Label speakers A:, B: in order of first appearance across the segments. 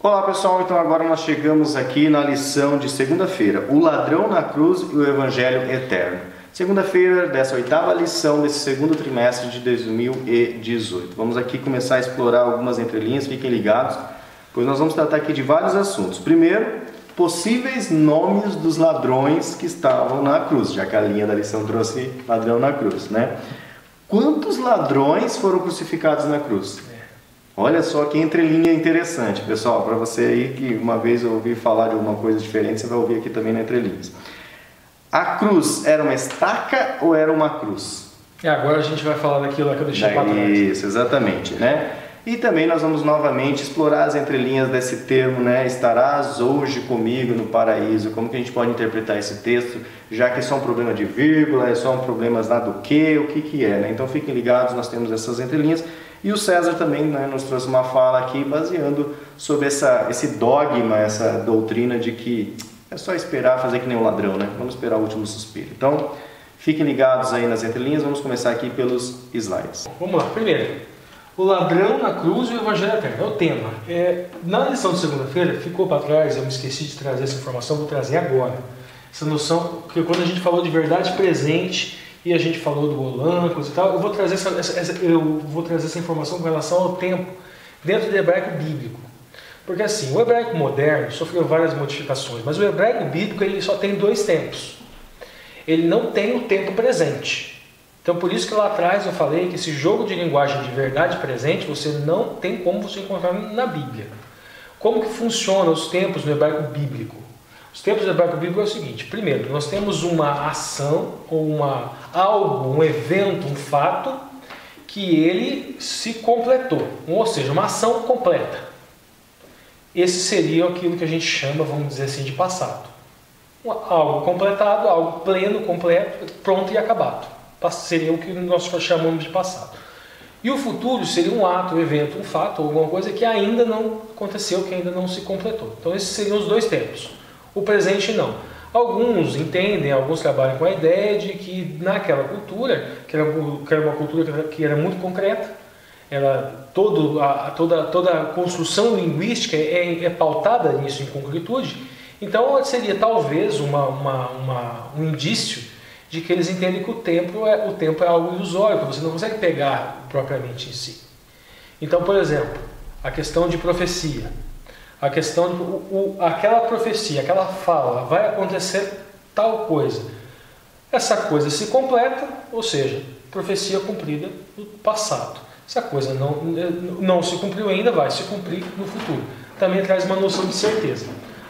A: Olá pessoal, então agora nós chegamos aqui na lição de segunda-feira, o ladrão na cruz e o evangelho eterno. Segunda-feira dessa oitava lição desse segundo trimestre de 2018. Vamos aqui começar a explorar algumas entrelinhas, fiquem ligados, pois nós vamos tratar aqui de vários assuntos. Primeiro, possíveis nomes dos ladrões que estavam na cruz, já que a linha da lição trouxe ladrão na cruz, né? Quantos ladrões foram crucificados na cruz? Olha só que entrelinha interessante, pessoal, para você aí que uma vez ouvir falar de alguma coisa diferente, você vai ouvir aqui também na entrelinhas. A cruz era uma estaca ou era uma cruz?
B: Agora a gente vai falar daquilo que eu deixei para trás.
A: Isso, exatamente, né? E também nós vamos novamente explorar as entrelinhas desse termo, né? Estarás hoje comigo no paraíso. Como que a gente pode interpretar esse texto, já que é só um problema de vírgula, é só um problema do que, o que é, né? Então fiquem ligados, nós temos essas entrelinhas. E o César também, né, nos trouxe uma fala aqui baseando sobre esse dogma, essa doutrina de que é só esperar fazer que nem um ladrão, né? Vamos esperar o último suspiro. Então, fiquem ligados aí nas entrelinhas, vamos começar aqui pelos slides.
B: Vamos lá, primeiro, o ladrão na cruz e o evangelho eterno, é o tema. Na lição de segunda-feira, ficou para trás, eu me esqueci de trazer essa informação, vou trazer agora. Essa noção, que quando a gente falou de verdade presente, e a gente falou do Olancos e tal, eu vou trazer essa informação com relação ao tempo dentro do hebraico bíblico. Porque assim, o hebraico moderno sofreu várias modificações, mas o hebraico bíblico ele só tem dois tempos. Ele não tem o tempo presente. Então por isso que lá atrás eu falei que esse jogo de linguagem de verdade presente, você não tem como você encontrar na Bíblia. Como que funcionam os tempos no hebraico bíblico? Os tempos do hebraico bíblico é o seguinte: primeiro, nós temos uma ação, ou algo, um evento, um fato, que ele se completou, ou seja, uma ação completa. Esse seria aquilo que a gente chama, vamos dizer assim, de passado. Algo completado, algo pleno, completo, pronto e acabado. Seria o que nós chamamos de passado. E o futuro seria um ato, um evento, um fato, alguma coisa que ainda não aconteceu, que ainda não se completou. Então esses seriam os dois tempos. O presente não. Alguns entendem, alguns trabalham com a ideia de que naquela cultura, que era uma cultura que era muito concreta, toda a construção linguística é pautada nisso em concretude, então seria talvez um indício de que eles entendem que o tempo é algo ilusório, que você não consegue pegar propriamente em si. Então, por exemplo, a questão de profecia. A questão de aquela profecia, aquela fala, vai acontecer tal coisa. Essa coisa se completa, ou seja, profecia cumprida no passado. Essa coisa não se cumpriu ainda, vai se cumprir no futuro. Também traz uma noção de certeza.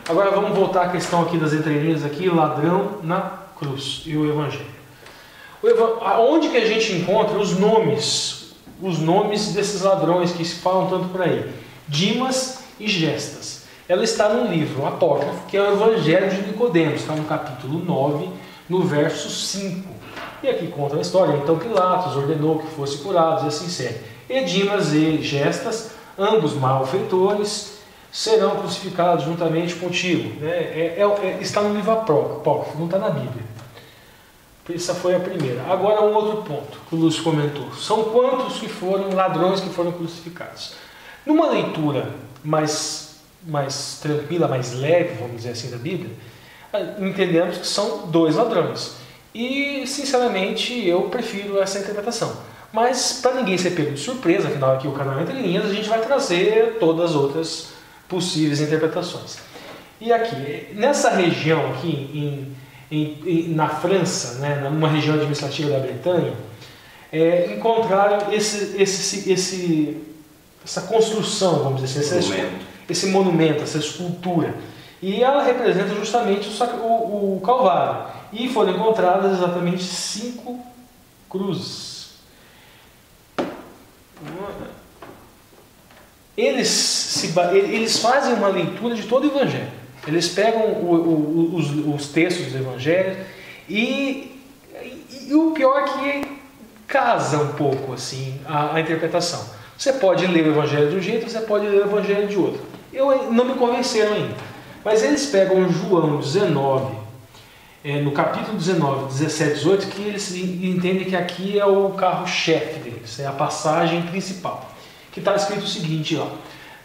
B: Agora vamos voltar à questão aqui das entrelinhas aqui, ladrão na cruz e o evangelho. Onde que a gente encontra os nomes desses ladrões que se falam tanto por aí? Dimas e Gestas. Ela está num livro apócrifo, que é o Evangelho de Nicodemos, está no capítulo 9, no verso 5. E aqui conta a história. Então Pilatos ordenou que fossem curados, e assim segue. E Dimas e Gestas, ambos malfeitores, serão crucificados juntamente contigo. Está no livro apócrifo, não está na Bíblia. Essa foi a primeira. Agora um outro ponto que o Lúcio comentou. São quantos que foram ladrões que foram crucificados? Numa leitura mais tranquila, mais leve, vamos dizer assim, da Bíblia, entendemos que são dois ladrões. E, sinceramente, eu prefiro essa interpretação. Mas, para ninguém ser pego de surpresa, afinal aqui o canal Entre Linhas, a gente vai trazer todas as outras possíveis interpretações. E aqui, nessa região aqui, na França, né, numa região administrativa da Bretanha, encontraram essa construção, vamos dizer assim, esse monumento, essa escultura. E ela representa justamente o Calvário. E foram encontradas exatamente 5 cruzes. Eles fazem uma leitura de todo o Evangelho. Eles pegam os textos do Evangelho e o pior é que casa um pouco assim, a interpretação. Você pode ler o Evangelho de um jeito, você pode ler o Evangelho de outro. Não me convenceram ainda. Mas eles pegam João 19, no capítulo 19, 17, 18, que eles entendem que aqui é o carro-chefe deles, é a passagem principal. Que está escrito o seguinte, ó: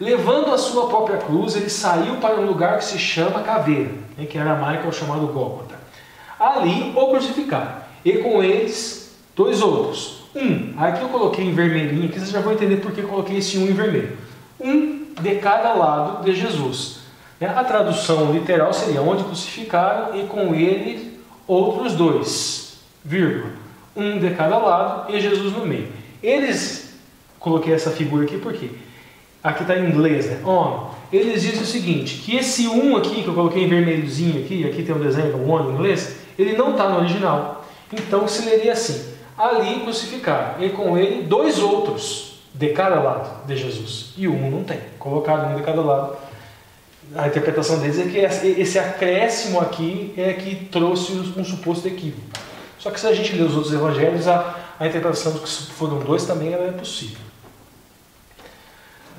B: Levando a sua própria cruz, ele saiu para um lugar que se chama Caveira, que em aramaico é o chamado Gólgota. Ali o crucificaram, e com eles 2 outros. Aqui eu coloquei em vermelhinho, aqui vocês já vão entender por que eu coloquei esse em vermelho. De cada lado de Jesus. A tradução literal seria: onde crucificaram, e com ele outros 2, vírgula. De cada lado e Jesus no meio. Coloquei essa figura aqui porque aqui está em inglês, né? Eles dizem o seguinte, que esse aqui, que eu coloquei em vermelhozinho aqui tem um desenho, em inglês, ele não está no original. Então se leria assim: ali crucificaram, e com ele 2 outros de cada lado de Jesus. E não tem. Colocaram de cada lado. A interpretação deles é que esse acréscimo aqui é que trouxe um suposto equívoco. Só que se a gente ler os outros evangelhos, a interpretação de que foram 2 também ela é possível.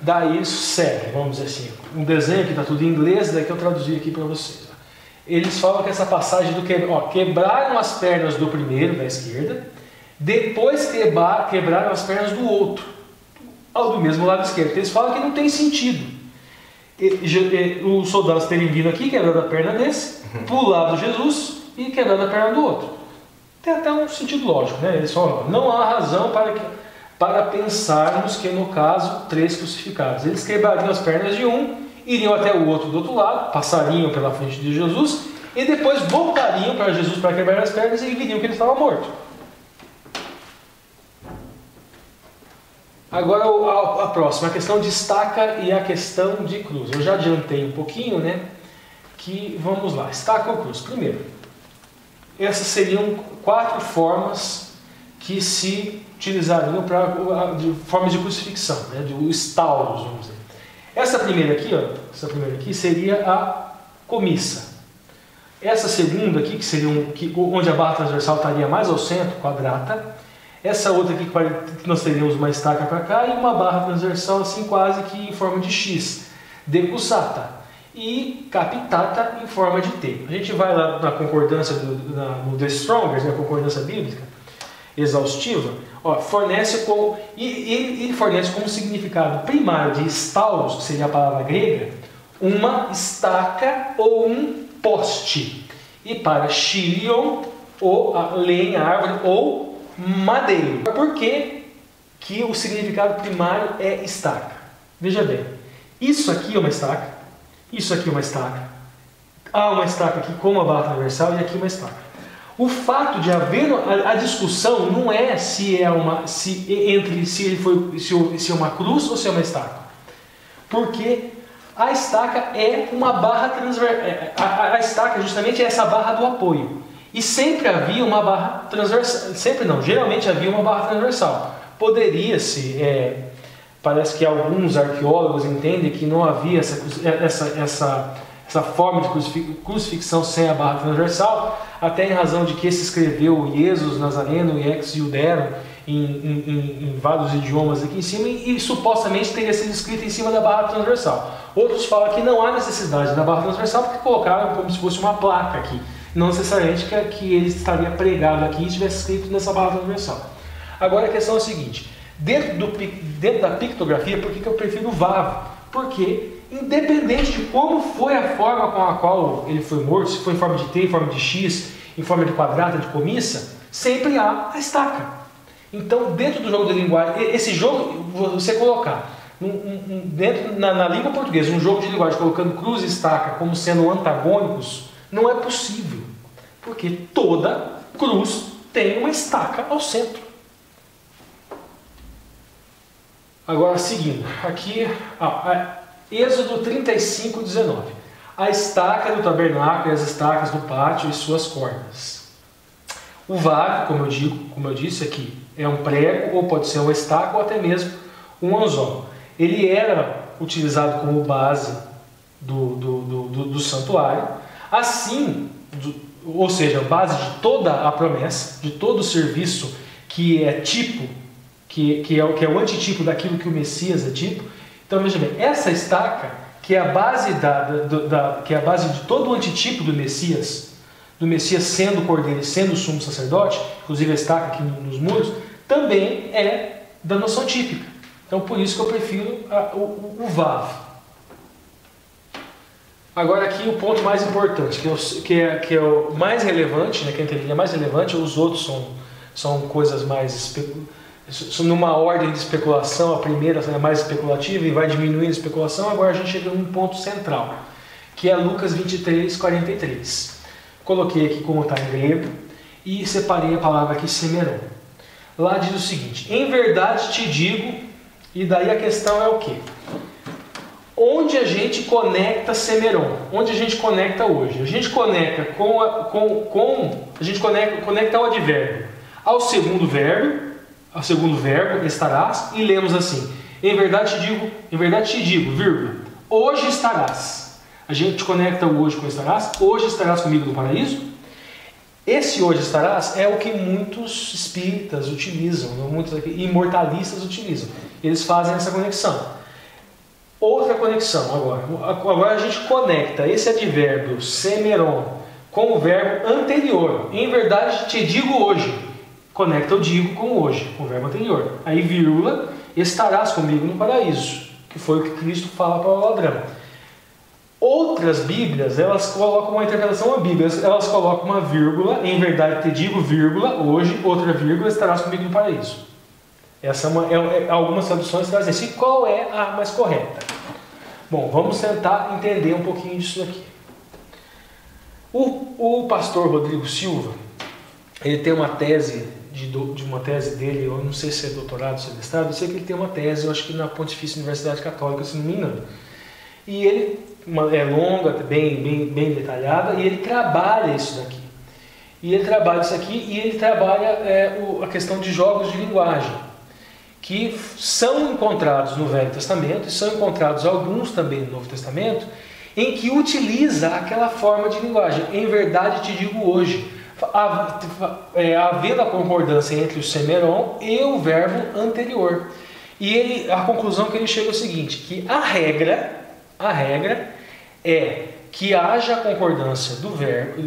B: Daí isso segue, vamos dizer assim, um desenho que está tudo em inglês, daí que eu traduzi aqui para vocês. Eles falam que essa passagem do quebraram as pernas do primeiro, da esquerda, depois quebraram as pernas do outro, do mesmo lado esquerdo. Eles falam que não tem sentido os soldados terem vindo aqui, quebrando a perna desse, pulado Jesus e quebrando a perna do outro. Tem até um sentido lógico, né? Eles falam: não há razão para pensarmos que, no caso, 3 crucificados. Eles quebrariam as pernas de iriam até o outro do outro lado, passariam pela frente de Jesus e depois voltariam para Jesus para quebrar as pernas e viriam que ele estava morto. Agora a próxima, a questão de estaca e a questão de cruz. Eu já adiantei um pouquinho, né? Que vamos lá, estaca ou cruz. Primeiro, essas seriam 4 formas que se utilizariam de formas de crucifixão, né? De estauros, vamos dizer. Essa primeira aqui seria a comissa. Essa segunda aqui, que seria onde a barra transversal estaria mais ao centro, quadrata. Essa outra aqui que nós teríamos uma estaca para cá e uma barra transversal assim quase que em forma de X, decusata, e capitata em forma de T. A gente vai lá na concordância no The Strongest, na concordância bíblica exaustiva, ele fornece como significado primário de stauros, que seria a palavra grega, uma estaca ou um poste, e para chilion, ou a lenha, árvore, ou madeiro. Por que o significado primário é estaca? Veja bem, isso aqui é uma estaca, isso aqui é uma estaca, há uma estaca aqui com uma barra transversal e aqui uma estaca. O fato de haver a discussão não é se é uma cruz ou se é uma estaca, porque a estaca é uma barra transversal. A estaca justamente é essa barra do apoio. E sempre havia uma barra transversal. Sempre não, geralmente havia uma barra transversal. Poderia-se, parece que alguns arqueólogos entendem que não havia essa forma de crucifixão sem a barra transversal, até em razão de que se escreveu Jesus Nazareno e Ex Iudero em vários idiomas aqui em cima e supostamente teria sido escrito em cima da barra transversal. Outros falam que não há necessidade da barra transversal porque colocaram como se fosse uma placa aqui. Não necessariamente que ele estaria pregado aqui e estivesse escrito nessa barra transversal. Agora a questão é a seguinte: dentro da pictografia, por que eu prefiro o Vavo? Porque, independente de como foi a forma com a qual ele foi morto, se foi em forma de T, em forma de X, em forma de quadrata, de comissa, sempre há a estaca. Então, dentro do jogo de linguagem, esse jogo, você colocar na língua portuguesa um jogo de linguagem colocando cruz e estaca como sendo antagônicos, não é possível, porque toda cruz tem uma estaca ao centro. Agora, seguindo, aqui, Êxodo 35, 19. A estaca do tabernáculo e as estacas do pátio e suas cordas. O vago, como eu disse aqui, é um prego, ou pode ser uma estaca, ou até mesmo um anzol. Ele era utilizado como base do santuário, assim, ou seja, base de toda a promessa, de todo o serviço que é tipo, que é o antitipo daquilo que o Messias é tipo. Então veja bem, essa estaca, que é a base que é a base de todo o antitipo do Messias sendo o cordeiro e sendo o sumo sacerdote, inclusive a estaca aqui nos muros, também é da noção típica. Então por isso que eu prefiro o Vav. Agora aqui o ponto mais importante, que é o mais relevante, né, que a entrelinha é mais relevante, os outros são coisas mais numa ordem de especulação. A primeira é mais especulativa e vai diminuindo a especulação. Agora a gente chega num ponto central, que é Lucas 23, 43. Coloquei aqui como está em grego e separei a palavra aqui semeron. Lá diz o seguinte: em verdade te digo, e daí a questão é o quê? Onde a gente conecta semeron? Onde a gente conecta hoje? A gente conecta a gente conecta ao advérbio, ao segundo verbo, estarás, e lemos assim: em verdade te digo, vírgula, hoje estarás. A gente conecta o hoje com estarás. Hoje estarás comigo no paraíso. Esse hoje estarás é o que muitos espíritas utilizam, muitos imortalistas utilizam. Eles fazem essa conexão. Outra conexão agora a gente conecta esse advérbio semeron com o verbo anterior. Em verdade te digo hoje. Conecta o digo com hoje, com o verbo anterior. Aí vírgula, estarás comigo no paraíso, que foi o que Cristo fala para o ladrão. Outras Bíblias, elas colocam uma interpretação da Bíblia, elas colocam uma vírgula, em verdade te digo, vírgula, hoje, outra vírgula, estarás comigo no paraíso. Essa algumas traduções trazem assim. Qual é a mais correta? Bom, vamos tentar entender um pouquinho disso aqui. O pastor Rodrigo Silva, ele tem uma tese, de uma tese dele, eu não sei se é doutorado, se é mestrado, eu sei que ele tem uma tese, eu acho que na Pontifícia Universidade Católica, se não me engano. E ele é longa, bem detalhada, e ele trabalha isso daqui. E ele trabalha a questão de jogos de linguagem, que são encontrados no Velho Testamento, e são encontrados alguns também no Novo Testamento, em que utiliza aquela forma de linguagem. Em verdade te digo hoje, havendo a concordância entre o semeron e o verbo anterior. E a conclusão que ele chega é o seguinte, que a regra é que haja concordância do verbo,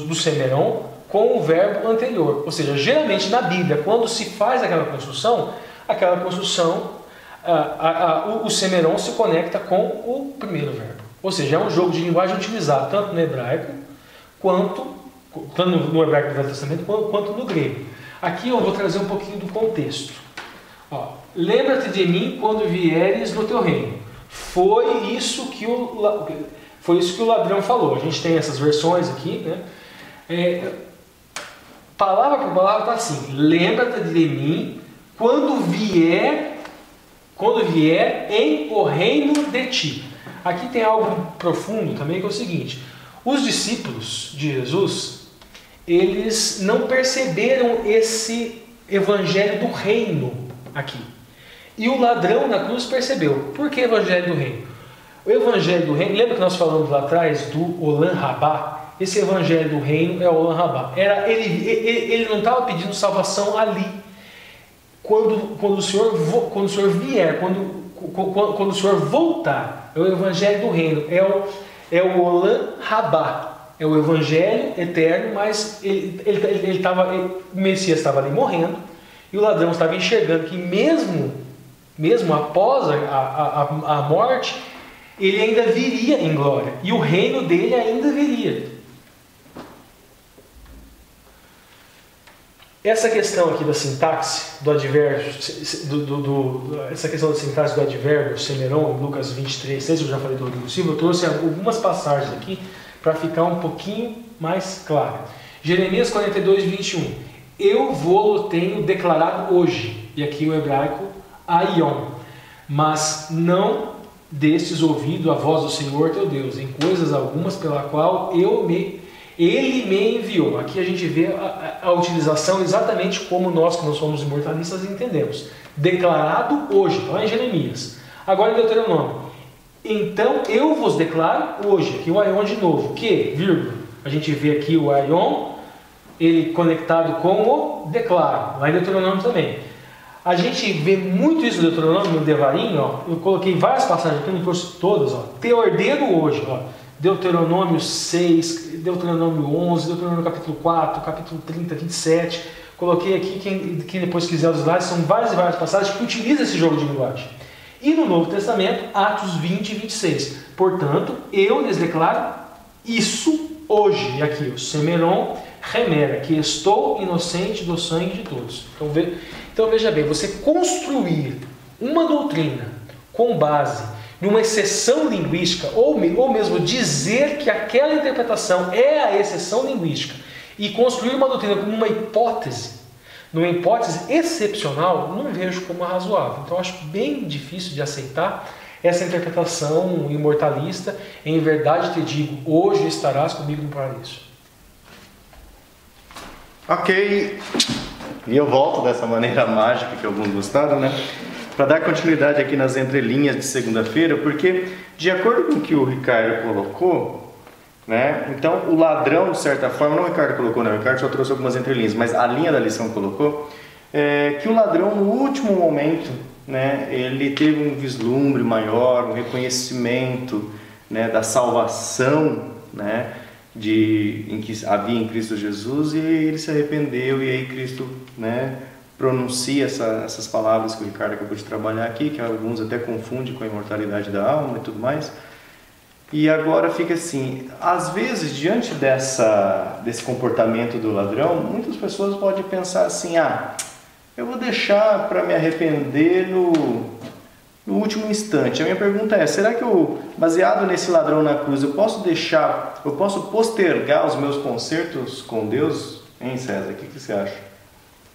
B: do semeron com o verbo anterior. Ou seja, geralmente na Bíblia, quando se faz aquela construção, o semeron se conecta com o primeiro verbo. Ou seja, é um jogo de linguagem utilizado tanto no hebraico, tanto no hebraico do Velho Testamento, quanto no grego. Aqui eu vou trazer um pouquinho do contexto. Lembra-te de mim quando vieres no teu reino. Foi isso que o ladrão falou. A gente tem essas versões aqui, né? Palavra por palavra está assim: lembra-te de mim quando vier em o reino de ti. Aqui tem algo profundo também, que é o seguinte: os discípulos de Jesus, eles não perceberam esse evangelho do reino aqui. E o ladrão na cruz percebeu. Por que evangelho do reino? O evangelho do reino, lembra que nós falamos lá atrás do Olam Rabá? Esse evangelho do reino é o Olam Rabá. Ele não estava pedindo salvação ali. Quando o Senhor vier, quando o Senhor voltar, é o evangelho do reino, é o Olam Rabá, é o evangelho eterno, mas o Messias estava ali morrendo, e o ladrão estava enxergando que mesmo após a morte, ele ainda viria em glória, e o reino dele ainda viria. Essa questão aqui da sintaxe do advérbio, essa questão da sintaxe do advérbio semeron, em Lucas 23, 6, eu já falei do Rodrigo Silva, eu trouxe algumas passagens aqui para ficar um pouquinho mais claro. Jeremias 42, 21. Eu vou tenho declarado hoje, e aqui o hebraico aion, mas não destes ouvido a voz do Senhor teu Deus, em coisas algumas pela qual Ele me enviou. Aqui a gente vê a utilização exatamente como nós, que não somos imortalistas, entendemos. Declarado hoje, então é em Jeremias. Agora em Deuteronômio. Então eu vos declaro hoje, aqui o aion de novo, que, vírgula, a gente vê aqui o aion, ele conectado com o declaro, lá em Deuteronômio também. A gente vê muito isso no Deuteronômio, no Devarim, eu coloquei várias passagens aqui, não trouxe todas, te ordeno hoje, Deuteronômio 6, Deuteronômio 11, Deuteronômio capítulo 4, capítulo 30, 27. Coloquei aqui, quem depois quiser os slides, são várias e várias passagens que utilizam esse jogo de linguagem. E no Novo Testamento, Atos 20 e 26. Portanto, eu lhes declaro isso hoje. E aqui, o Semeron remera, que estou inocente do sangue de todos. Então veja bem, você construir uma doutrina com base numa exceção linguística, ou mesmo dizer que aquela interpretação é a exceção linguística, e construir uma doutrina como uma hipótese, numa hipótese excepcional, não vejo como razoável. Então acho bem difícil de aceitar essa interpretação imortalista. Em verdade te digo, hoje estarás comigo no paraíso.
A: Ok, e eu volto dessa maneira mágica que alguns gostaram, né? Para dar continuidade aqui nas entrelinhas de segunda-feira, porque de acordo com o que o Ricardo colocou, né? Então o ladrão, de certa forma, não o Ricardo colocou, não, o Ricardo só trouxe algumas entrelinhas, mas a linha da lição colocou que o ladrão no último momento, né, ele teve um vislumbre maior, um reconhecimento, né, da salvação, né, em que havia em Cristo Jesus, e ele se arrependeu, e aí Cristo, né, pronuncia essas palavras que o Ricardo acabou de trabalhar aqui, que alguns até confundem com a imortalidade da alma e tudo mais. E agora fica assim, às vezes, diante desse comportamento do ladrão, muitas pessoas podem pensar assim, eu vou deixar para me arrepender no último instante. A minha pergunta é, será que baseado nesse ladrão na cruz, eu posso postergar os meus concertos com Deus? Hein, César? O que você acha?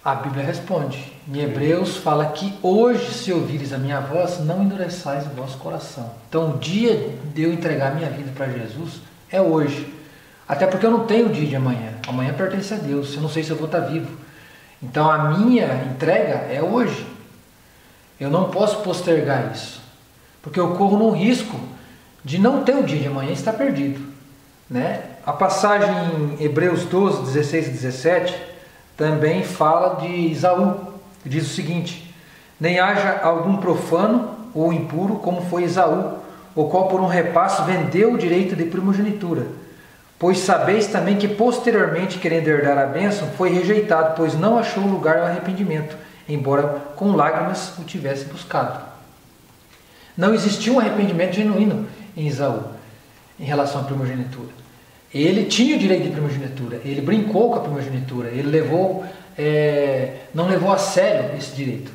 C: A Bíblia responde. Em Hebreus fala que hoje, se ouvires a minha voz, não endureçais o vosso coração. Então, o dia de eu entregar a minha vida para Jesus é hoje. Até porque eu não tenho o dia de amanhã. Amanhã pertence a Deus. Eu não sei se eu vou estar vivo. Então, a minha entrega é hoje. Eu não posso postergar isso. Porque eu corro no risco de não ter o dia de amanhã e estar perdido, né? A passagem em Hebreus 12, 16 e 17... também fala de Esaú, que diz o seguinte: nem haja algum profano ou impuro como foi Esaú, o qual por um repasso vendeu o direito de primogenitura. Pois sabeis também que posteriormente, querendo herdar a bênção, foi rejeitado, pois não achou lugar ao arrependimento, embora com lágrimas o tivesse buscado. Não existiu um arrependimento genuíno em Esaú, em relação à primogenitura. Ele tinha o direito de primogenitura, ele brincou com a primogenitura, ele não levou a sério esse direito.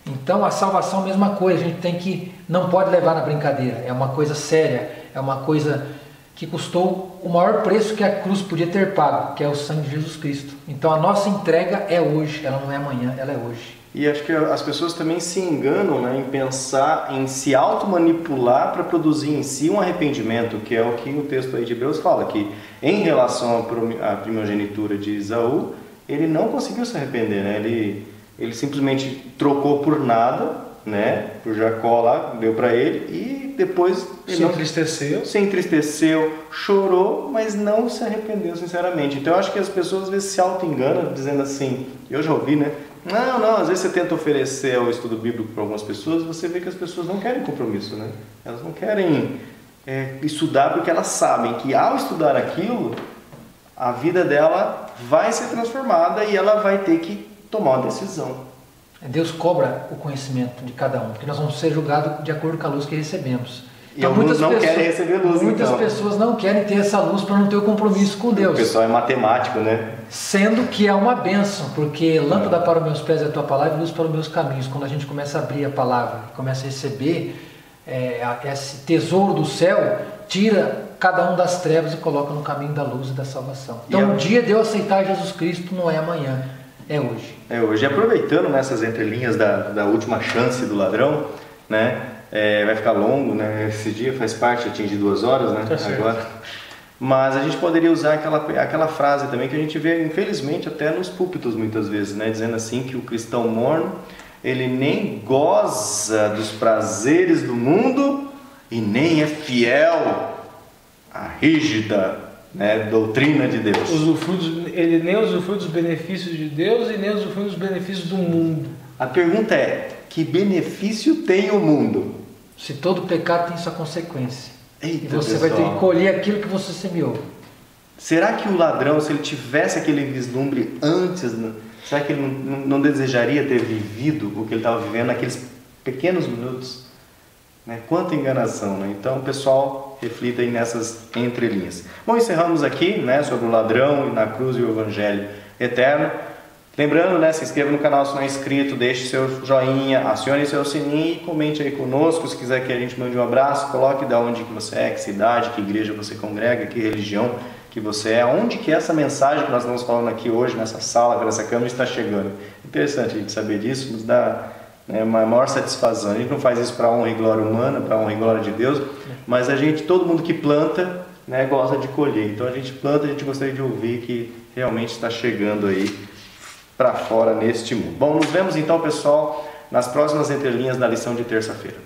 C: Então a salvação é a mesma coisa, a gente não pode levar na brincadeira, é uma coisa séria, é uma coisa que custou o maior preço que a cruz podia ter pago, que é o sangue de Jesus Cristo. Então a nossa entrega é hoje, ela não é amanhã, ela é hoje.
A: E acho que as pessoas também se enganam, né, em pensar em se automanipular para produzir em si um arrependimento, que é o que o texto aí de Hebreus fala, que em relação à primogenitura de Esaú, ele não conseguiu se arrepender, né? Ele simplesmente trocou por nada, né, por Jacó lá, deu para ele, e depois ele se entristeceu, chorou, mas não se arrependeu sinceramente. Então eu acho que as pessoas às vezes se auto-enganam, dizendo assim, eu já ouvi, né? Não, às vezes você tenta oferecer o estudo bíblico para algumas pessoas, você vê que as pessoas não querem compromisso, né? Elas não querem estudar porque elas sabem que ao estudar aquilo, a vida dela vai ser transformada e ela vai ter que tomar uma decisão.
C: Deus cobra o conhecimento de cada um, porque nós vamos ser julgados de acordo com a luz que recebemos.
A: Então, e alguns não querem receber luz.
C: Muitas pessoas não querem ter essa luz para não ter o compromisso com Deus.
A: O pessoal é matemático, né?
C: Sendo que é uma bênção, porque lâmpada para os meus pés é a tua palavra e luz para os meus caminhos. Quando a gente começa a abrir a palavra, começa a receber esse tesouro do céu, tira cada um das trevas e coloca no caminho da luz e da salvação. Então o dia de eu aceitar Jesus Cristo não é amanhã, é hoje.
A: É hoje. E aproveitando nessas entrelinhas da última chance do ladrão, né? Vai ficar longo, né? Esse dia faz parte, atingir 2 horas, né? Agora. Mas a gente poderia usar aquela frase também que a gente vê, infelizmente, até nos púlpitos muitas vezes, né? Dizendo assim que o cristão morno, ele nem goza dos prazeres do mundo e nem é fiel à rígida, né, doutrina de Deus.
B: Ele nem usufrui dos benefícios de Deus e nem usufrui dos benefícios do mundo.
A: A pergunta é, que benefício tem o mundo?
C: Se todo pecado tem sua consequência.
A: Eita,
C: E você
A: pessoal,
C: vai ter que colher aquilo que você semeou.
A: será que o ladrão, se ele tivesse aquele vislumbre antes, né, será que ele não desejaria ter vivido o que ele estava vivendo naqueles pequenos minutos? Né? Quanta enganação, né? Então, pessoal, reflita aí nessas entrelinhas. Bom, encerramos aqui, né, sobre o ladrão e na cruz e o evangelho eterno. Lembrando, né, se inscreva no canal se não é inscrito, deixe seu joinha, acione seu sininho e comente aí conosco. Se quiser que a gente mande um abraço, coloque de onde que você é, que cidade, que igreja você congrega, que religião que você é, onde que essa mensagem que nós estamos falando aqui hoje, nessa sala, por essa câmera, está chegando. Interessante a gente saber disso, nos dá, né, uma maior satisfação. A gente não faz isso para honra e glória humana, para honra e glória de Deus, mas todo mundo que planta, né, gosta de colher. Então a gente planta, a gente gostaria de ouvir que realmente está chegando aí para fora neste mundo. Bom, nos vemos então, pessoal, nas próximas entrelinhas da lição de terça-feira.